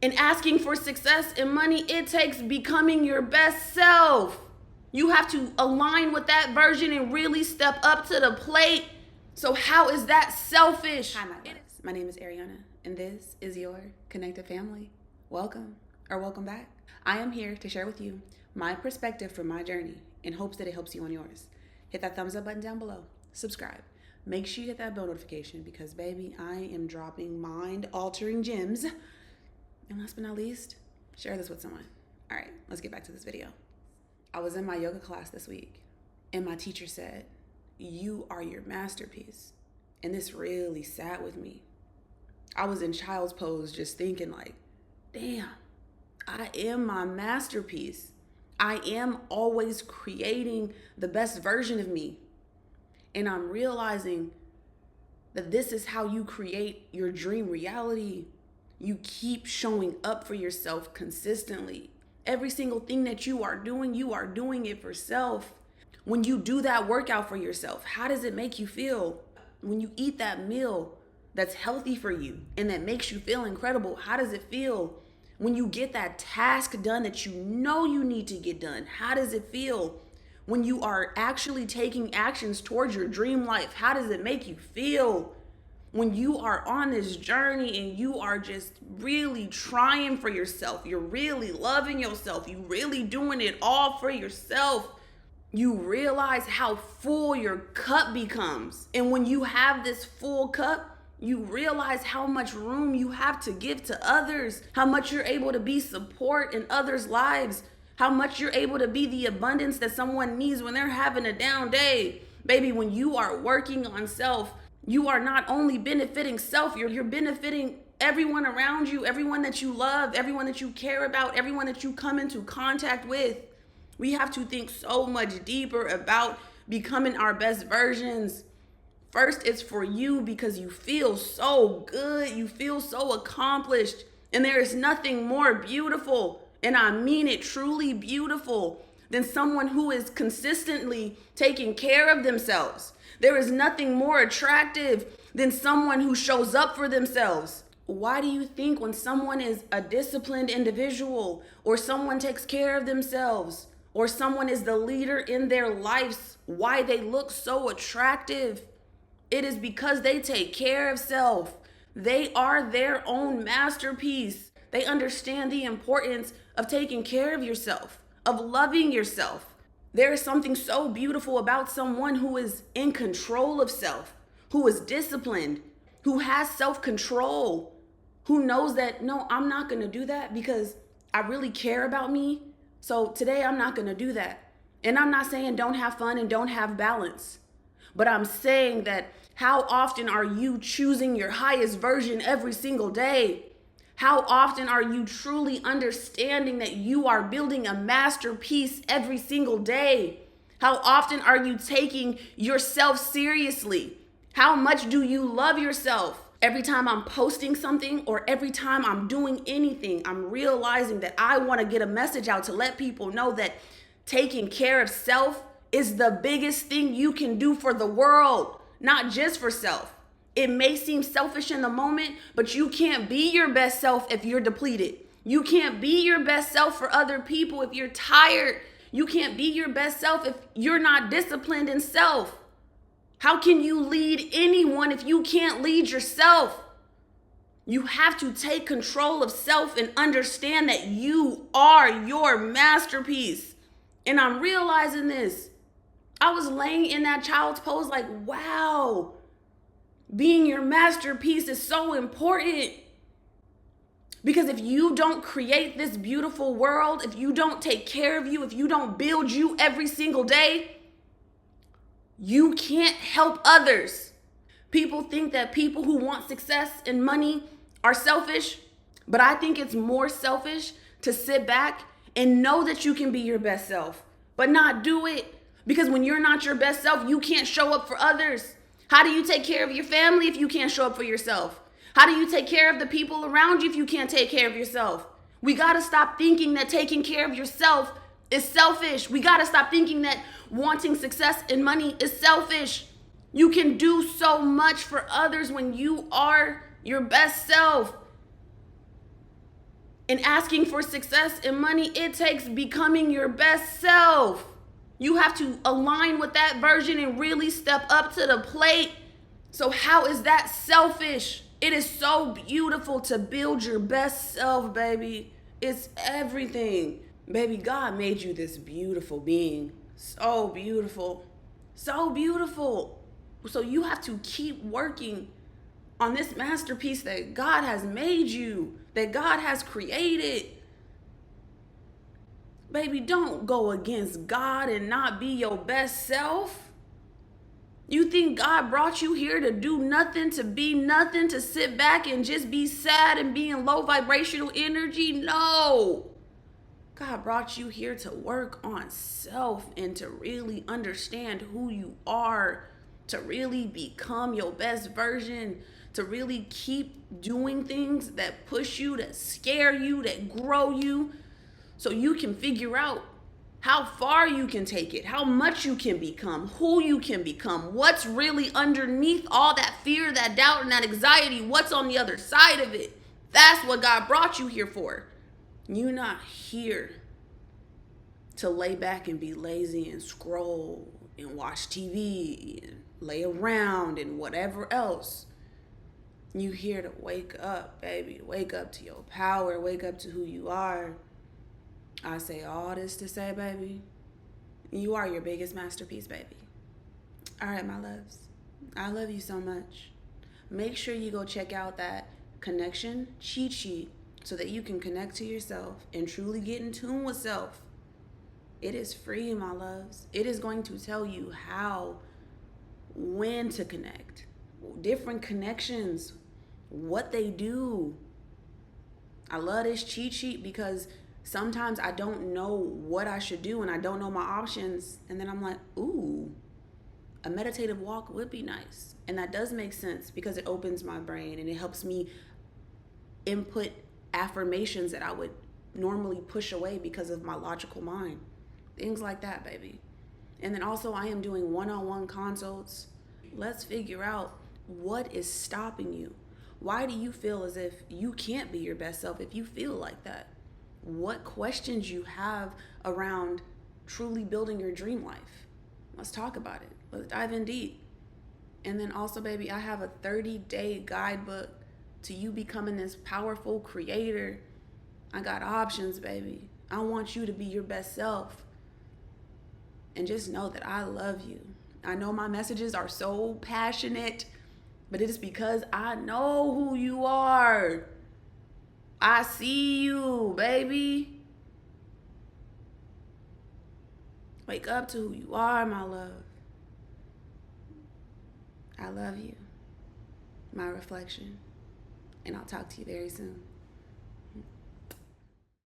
And asking for success and money, it takes becoming your best self. You have to align with that version and really step up to the plate. So how is that selfish? Hi, my loves. My name is Areania, and this is your connected family. Welcome, or welcome back. I am here to share with you my perspective from my journey in hopes that it helps you on yours. Hit that thumbs up button down below. Subscribe. Make sure you hit that bell notification because, baby, I am dropping mind-altering gems. And last but not least, share this with someone. All right, let's get back to this video. I was in my yoga class this week, and my teacher said, "You are your masterpiece." And this really sat with me. I was in child's pose just thinking like, damn, I am my masterpiece. I am always creating the best version of me. And I'm realizing that this is how you create your dream reality. You keep showing up for yourself consistently. Every single thing that you are doing it for self. When you do that workout for yourself, how does it make you feel? When you eat that meal that's healthy for you and that makes you feel incredible, how does it feel? When you get that task done that you know you need to get done, how does it feel? When you are actually taking actions towards your dream life, how does it make you feel? When you are on this journey and you are just really trying for yourself, you're really loving yourself, you really doing it all for yourself, you realize how full your cup becomes. And when you have this full cup, you realize how much room you have to give to others, how much you're able to be support in others' lives, how much you're able to be the abundance that someone needs when they're having a down day. Baby, when you are working on self, you are not only benefiting self, you're benefiting everyone around you, everyone that you love, everyone that you care about, everyone that you come into contact with. We have to think so much deeper about becoming our best versions. First, it's for you because you feel so good. You feel so accomplished. And there is nothing more beautiful, and I mean it, truly beautiful, than someone who is consistently taking care of themselves. There is nothing more attractive than someone who shows up for themselves. Why do you think when someone is a disciplined individual, or someone takes care of themselves, or someone is the leader in their lives, why they look so attractive? It is because they take care of self. They are their own masterpiece. They understand the importance of taking care of yourself, of loving yourself. There is something so beautiful about someone who is in control of self, who is disciplined, who has self-control, who knows that, no, I'm not going to do that because I really care about me. So today I'm not going to do that. And I'm not saying don't have fun and don't have balance, but I'm saying that how often are you choosing your highest version every single day? How often are you truly understanding that you are building a masterpiece every single day? How often are you taking yourself seriously? How much do you love yourself? Every time I'm posting something or every time I'm doing anything, I'm realizing that I want to get a message out to let people know that taking care of self is the biggest thing you can do for the world, not just for self. It may seem selfish in the moment, but you can't be your best self if you're depleted. You can't be your best self for other people if you're tired. You can't be your best self if you're not disciplined in self. How can you lead anyone if you can't lead yourself? You have to take control of self and understand that you are your masterpiece. And I'm realizing this. I was laying in that child's pose like, wow. Being your masterpiece is so important, because if you don't create this beautiful world, if you don't take care of you, if you don't build you every single day, you can't help others. People think that people who want success and money are selfish, but I think it's more selfish to sit back and know that you can be your best self, but not do it. Because when you're not your best self, you can't show up for others. How do you take care of your family if you can't show up for yourself? How do you take care of the people around you if you can't take care of yourself? We got to stop thinking that taking care of yourself is selfish. We got to stop thinking that wanting success and money is selfish. You can do so much for others when you are your best self. And asking for success and money, it takes becoming your best self. You have to align with that version and really step up to the plate. So how is that selfish? It is so beautiful to build your best self, baby. It's everything. Baby, God made you this beautiful being. So beautiful. So beautiful. So you have to keep working on this masterpiece that God has made you, that God has created. Baby, don't go against God and not be your best self. You think God brought you here to do nothing, to be nothing, to sit back and just be sad and be in low vibrational energy? No. God brought you here to work on self and to really understand who you are, to really become your best version, to really keep doing things that push you, that scare you, that grow you, so you can figure out how far you can take it, how much you can become, who you can become, what's really underneath all that fear, that doubt, and that anxiety, what's on the other side of it. That's what God brought you here for. You're not here to lay back and be lazy and scroll and watch TV and lay around and whatever else. You here to wake up, baby. Wake up to your power. Wake up to who you are. I say all this to say, baby, you are your biggest masterpiece, baby. All right, my loves. I love you so much. Make sure you go check out that connection cheat sheet so that you can connect to yourself and truly get in tune with self. It is free, my loves. It is going to tell you how, when to connect, different connections, what they do. I love this cheat sheet because sometimes I don't know what I should do and I don't know my options. And then I'm like, ooh, a meditative walk would be nice. And that does make sense because it opens my brain and it helps me input affirmations that I would normally push away because of my logical mind. Things like that, baby. And then also I am doing one-on-one consults. Let's figure out what is stopping you. Why do you feel as if you can't be your best self if you feel like that? What questions you have around truly building your dream life? Let's talk about it. Let's dive in deep. And then also, baby, I have a 30-day guidebook to you becoming this powerful creator. I got options, baby. I want you to be your best self. And just know that I love you. I know my messages are so passionate, but it is because I know who you are. I see you, baby. Wake up to who you are, my love. I love you, my reflection. And I'll talk to you very soon.